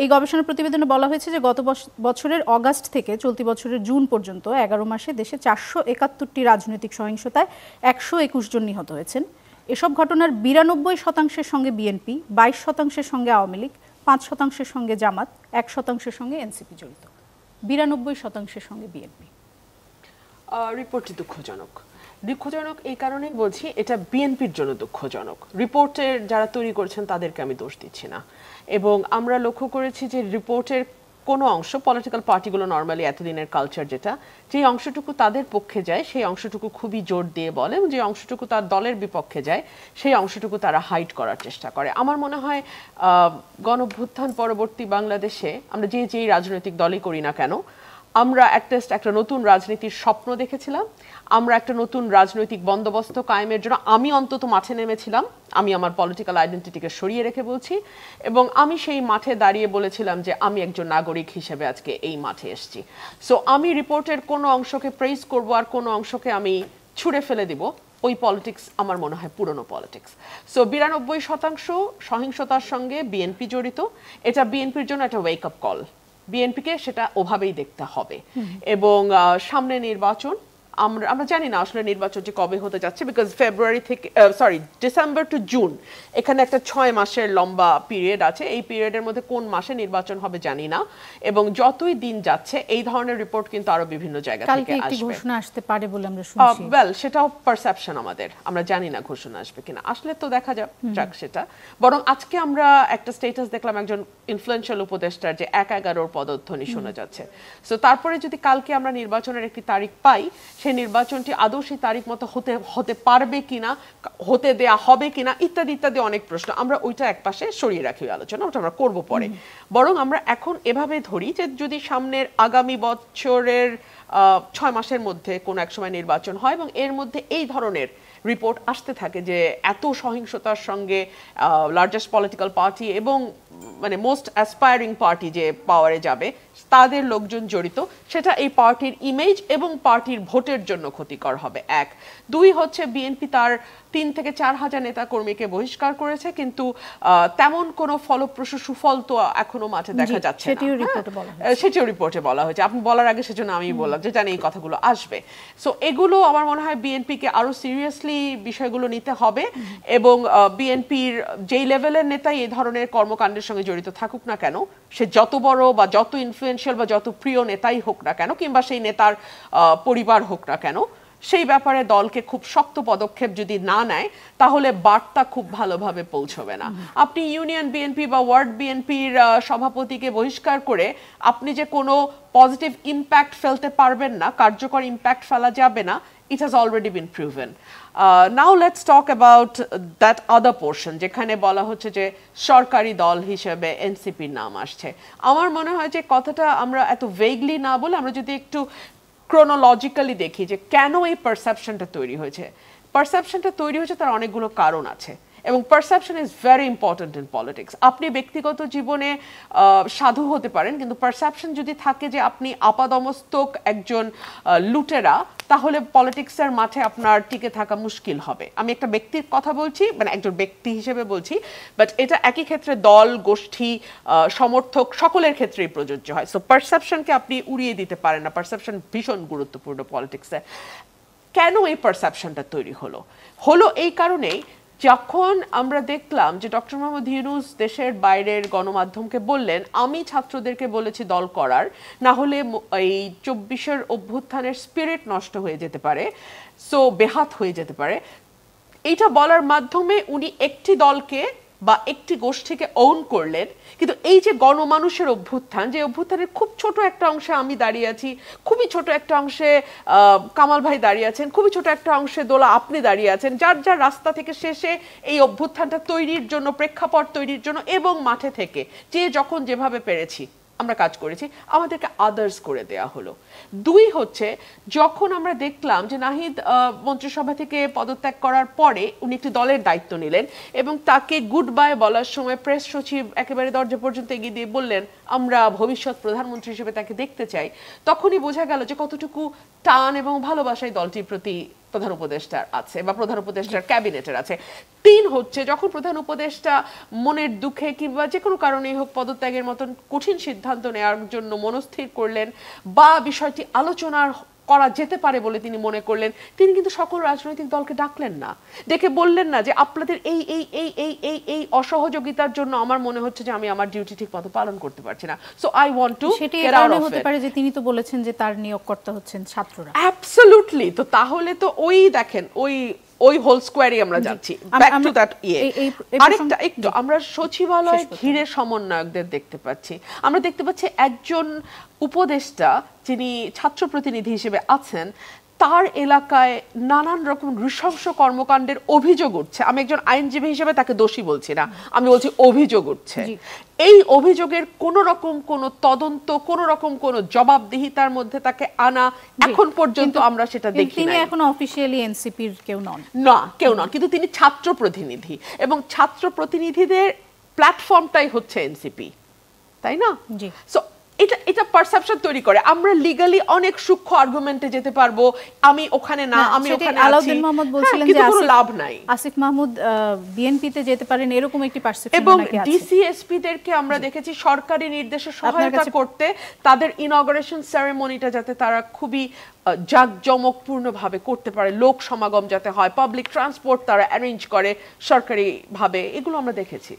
এই গবেষণা প্রতিবেদনে বলা হয়েছে যে গত বছরের অগাস্ট থেকে চলতি বছরের জুন পর্যন্ত 11 মাসে দেশে 471টি রাজনৈতিক সহিংসতায় 121 জন নিহত হয়েছেন। এসব ঘটনার 92% সঙ্গে বিএনপি, 22% সঙ্গে আওয়ামী লীগ, 5% সঙ্গে জামাত, 1% সঙ্গে এনসিপি জড়িত। 92% সঙ্গে বিএনপি। রিপোর্টটি দুঃখজনক এই কারণেই বলছি, এটা বিএনপির জন্য দুঃখজনক। রিপোর্টের যারা তৈরি করেছেন তাদেরকে আমি দোষ দিচ্ছি না, এবং আমরা লক্ষ্য করেছি যে রিপোর্টের কোনো অংশ, পলিটিক্যাল পার্টিগুলো নর্মালি এতদিনের কালচার যেটা, যে অংশটুকু তাদের পক্ষে যায় সেই অংশটুকু খুবই জোর দিয়ে বলে, এবং যে অংশটুকু তার দলের বিপক্ষে যায় সেই অংশটুকু তারা হাইড করার চেষ্টা করে। আমার মনে হয় গণঅভ্যুত্থান পরবর্তী বাংলাদেশে আমরা যেই রাজনৈতিক দলই করি না কেন, আমরা একটা নতুন রাজনীতির স্বপ্ন দেখেছিলাম, আমরা একটা নতুন রাজনৈতিক বন্দোবস্ত কায়েমের জন্য আমি অন্তত মাঠে নেমেছিলাম। আমি আমার পলিটিক্যাল আইডেন্টিটিকে সরিয়ে রেখে বলছি, এবং আমি সেই মাঠে দাঁড়িয়ে বলেছিলাম যে আমি একজন নাগরিক হিসেবে আজকে এই মাঠে এসেছি। সো আমি রিপোর্টের কোনো অংশকে প্রেইজ করব আর কোনো অংশকে আমি ছুঁড়ে ফেলে দিব, ওই পলিটিক্স আমার মনে হয় পুরনো পলিটিক্স। সো 92% সহিংসতার সঙ্গে বিএনপি জড়িত। এটা বিএনপির জন্য একটা ওয়েক আপ কল, বিএনপিকে সেটা ওভাবেই দেখতে হবে। এবং সামনে নির্বাচন, আমরা জানি না আসলে নির্বাচনটি কবে হতে যাচ্ছে, বিকজ ফেব্রুয়ারি থেকে ডিসেম্বর টু জুন, এখানে একটা 6 মাসের লম্বা পিরিয়ড আছে। এই পিরিয়ডের মধ্যে কোন মাসে নির্বাচন হবে জানি না, এবং যতই দিন যাচ্ছে এই ধরনের রিপোর্ট কিন্তু আরো বিভিন্ন জায়গা থেকে আসবে। ঘোষণা আসতে পারে বলে আমরা শুনছি। সেটাও পারসেপশন আমাদের, আমরা জানি না ঘোষণা আসবে কিনা, আসলে তো দেখা যাক সেটা। বরং আজকে আমরা একটা স্ট্যাটাস দেখলাম একজন ইনফ্লুয়েন্সিয়াল উপদেষ্টার, যে 1-11 পদধ্বনি শোনা যাচ্ছে। সো তারপরে যদি কালকে আমরা নির্বাচনের একটি তারিখ পাই, সেই নির্বাচনটি আদৌ সেই তারিখ মতো হতে পারবে কিনা, হতে দেয়া হবে কিনা, ইত্যাদি ইত্যাদি অনেক প্রশ্ন। আমরা ওইটা একপাশে সরিয়ে রাখি আলোচনা, ওটা আমরা করবো পরে। বরং আমরা এখন এভাবে ধরি যে যদি সামনের আগামী বছরের 6 মাসের মধ্যে কোনো এক সময় নির্বাচন হয়, এবং এর মধ্যে এই ধরনের রিপোর্ট আসতে থাকে যে এত সহিংসতার সঙ্গে লার্জেস্ট পলিটিক্যাল পার্টি এবং মানে মোস্ট অ্যাসপায়ারিং পার্টি যে পাওয়ারে যাবে তাদের লোকজন জড়িত, সেটা এই পার্টির ইমেজ এবং পার্টির ভোটের জন্য ক্ষতিকর হবে। 1, 2 হচ্ছে বিএনপি তার 3 থেকে 4 হাজার নেতা কর্মীকে বহিষ্কার করেছে, কিন্তু তেমন কোনো ফলপ্রসূ সুফল তো এখনো মাঠে দেখা যাচ্ছে না। সেটিও রিপোর্টে বলা হয়েছে। আপনি বলার আগে সেজন্য আমি বললাম যে জানি এই কথাগুলো আসবে। সো এগুলো আমার মনে হয় বিএনপিকে আরো সিরিয়াসলি বিষয়গুলো নিতে হবে, এবং বিএনপির যেই লেভেলের নেতাই এই ধরনের কর্মকাণ্ডের সঙ্গে জড়িত থাকুক না কেন, সে যত বড় বা যত ইনফ্লুয়েন্সিয়াল বা যত প্রিয় নেতাই হোক না কেন, কিংবা সেই নেতার পরিবার হোক না কেন, সেই ব্যাপারে দলকে খুব শক্ত পদক্ষেপ যদি না নেয় তাহলে বার্তা খুব ভালোভাবে পৌঁছবে না। আপনি ইউনিয়ন বিএনপি বা ওয়ার্ড বিএনপির সভাপতিকে বহিষ্কার করে আপনি যে কোনো পজিটিভ ইম্প্যাক্ট ফেলতে পারবেন না, কার্যকর ইম্প্যাক্ট ফেলা যাবে না, it has already been proven. Now let's talk about that other portion, যেখানে বলা হচ্ছে যে সরকারি দল হিসেবে এনসিপির নাম আসছে। আমার মনে হয় যে কথাটা আমরা এত ভেগলি না বলে আমরা যদি একটু ক্রোনোলজিক্যালি দেখি যে কেন এই পারসেপশনটা তৈরি হয়েছে। পারসেপশনটা তৈরি হয়েছে তার অনেকগুলো কারণ আছে, এবং perception is very important in politics. আপনি ব্যক্তিগত জীবনে সাধু হতে পারেন, কিন্তু পারসেপশন যদি থাকে যে আপনি আপাদমস্তক একজন লুটেরা, তাহলে পলিটিক্সের মাঠে আপনার টিকে থাকা মুশকিল হবে। আমি একটা ব্যক্তির কথা বলছি, মানে একজন ব্যক্তি হিসেবে বলছি, বাট এটা একই ক্ষেত্রে দল, গোষ্ঠী, সমর্থক সকলের ক্ষেত্রেই প্রযোজ্য হয়। সো পারসেপশনকে আপনি উড়িয়ে দিতে পারেন না, পারসেপশন ভীষণ গুরুত্বপূর্ণ পলিটিক্সে। কেন এই পারসেপশনটা তৈরি হলো এই কারণেই, যখন আমরা দেখলাম যে ডক্টর মোহাম্মদ ইউনূস দেশের বাইরের গণমাধ্যমকে বললেন আমি ছাত্রদেরকে বলেছি দল করার, না হলে এই 24-এর অভ্যুত্থানের স্পিরিট নষ্ট হয়ে যেতে পারে, সো বেহাত হয়ে যেতে পারে, এইটা বলার মাধ্যমে উনি একটি দলকে বা একটি গোষ্ঠীকে ওন করলেন। কিন্তু এই যে গণমানুষের অভ্যুত্থান, যে অভ্যুত্থানের খুব ছোট একটা অংশে আমি দাঁড়িয়ে আছি, খুবই ছোট একটা অংশে কামাল ভাই দাঁড়িয়ে আছেন, খুবই ছোট একটা অংশে দোলা আপনি দাঁড়িয়ে আছেন, যার যার রাস্তা থেকে শেষে এই অভ্যুত্থানটা তৈরির জন্য, প্রেক্ষাপট তৈরির জন্য এবং মাঠে থেকে যে যখন যেভাবে পেরেছি আমরা কাজ করেছি, আমাদেরকে আদার্স করে দেয়া হলো। 2 হচ্ছে, যখন আমরা দেখলাম যে নাহিদ মন্ত্রিসভা থেকে পদত্যাগ করার পরে উনি একটি দলের দায়িত্ব নিলেন, এবং তাকে গুড বাই বলার সময় প্রেস সচিব একেবারে দরজা পর্যন্ত এগিয়ে দিয়ে বললেন আমরা ভবিষ্যৎ প্রধানমন্ত্রী হিসেবে তাকে দেখতে চাই, তখনই বোঝা গেল যে কতটুকু টান এবং ভালোবাসায় দলটির প্রতি প্রধান উপদেষ্টার আছে বা প্রধান উপদেষ্টার ক্যাবিনেটের আছে। 3 হচ্ছে যখন প্রধান উপদেষ্টা মনের দুঃখে কিংবা যে কোনো কারণেই হোক পদত্যাগের মতন কঠিন সিদ্ধান্ত নেওয়ার জন্য মনস্থির করলেন বা বিষয়টি আলোচনার করা যেতে পারে বলে তিনি মনে করলেন, তিনি কিন্তু সকল রাজনৈতিক দলকে ডাকলেন না, ডেকে বললেন না যে আপনাদের এই এই এই এই এই এই অসহযোগিতার জন্য আমার মনে হচ্ছে যে আমি আমার ডিউটি ঠিকমতো পালন করতে পারছি না, so I want to get out of it. হতে পারে যে তিনি তো বলেছেন যে তার নিয়োগকর্তা হচ্ছেন ছাত্ররা। অ্যাবসলিউটলি। তো তাহলে তো ওই দেখেন ওই হোল স্কোয়ারে আমরা যাচ্ছি, ব্যাক টু দ্যাট। আরেকটা একটু আমরা সচিবালয় ঘিরে সমন্বয়কদের দেখতে পাচ্ছি। আমরা দেখতে পাচ্ছি একজন উপদেষ্টা যিনি ছাত্র প্রতিনিধি হিসেবে আছেন, তার এলাকায় নানান রকম নৃশংস কর্মকাণ্ডের অভিযোগ উঠছে। আমি একজন আইনজীবী হিসেবে তাকে দোষী বলছি না, আমি বলছি অভিযোগ উঠছে। এই অভিযোগের কোন রকম কোন তদন্ত, কোন রকম কোন জবাবদিহিতার মধ্যে তাকে আনা এখন পর্যন্ত আমরা সেটা দেখি না। তিনি এখন অফিশিয়ালি এনসিপির কেউ নন, কেউ নন, কিন্তু তিনি ছাত্র প্রতিনিধি এবং ছাত্র প্রতিনিধিদের প্ল্যাটফর্মটাই হচ্ছে এনসিপি, তাই না? সো এটা পারসেপশন তৈরি করে। আমরা লিগালি অনেক সূক্ষ্ম আর্গুমেন্টে যেতে পারবো, আমি ওখানে না, আমি ওখানে আছি। আলাউদ্দিন মোহাম্মদ বলছিলেন যে কোনো লাভ নাই। আসিফ মাহমুদ বিএনপিতে যেতে পারেন এরকম একটি পারসেপশন এবং ডিসিএসপি দেরকে আমরা দেখেছি সরকারি নির্দেশে সহায়তা করতে, তাদের ইনঅগারেশন সেরেমনিটা যাতে তারা খুবই জাঁকজমকপূর্ণ ভাবে করতে পারে, লোক সমাগম যাতে হয়, পাবলিক ট্রান্সপোর্ট তারা অ্যারেঞ্জ করে সরকারি ভাবে, এগুলো আমরা দেখেছি।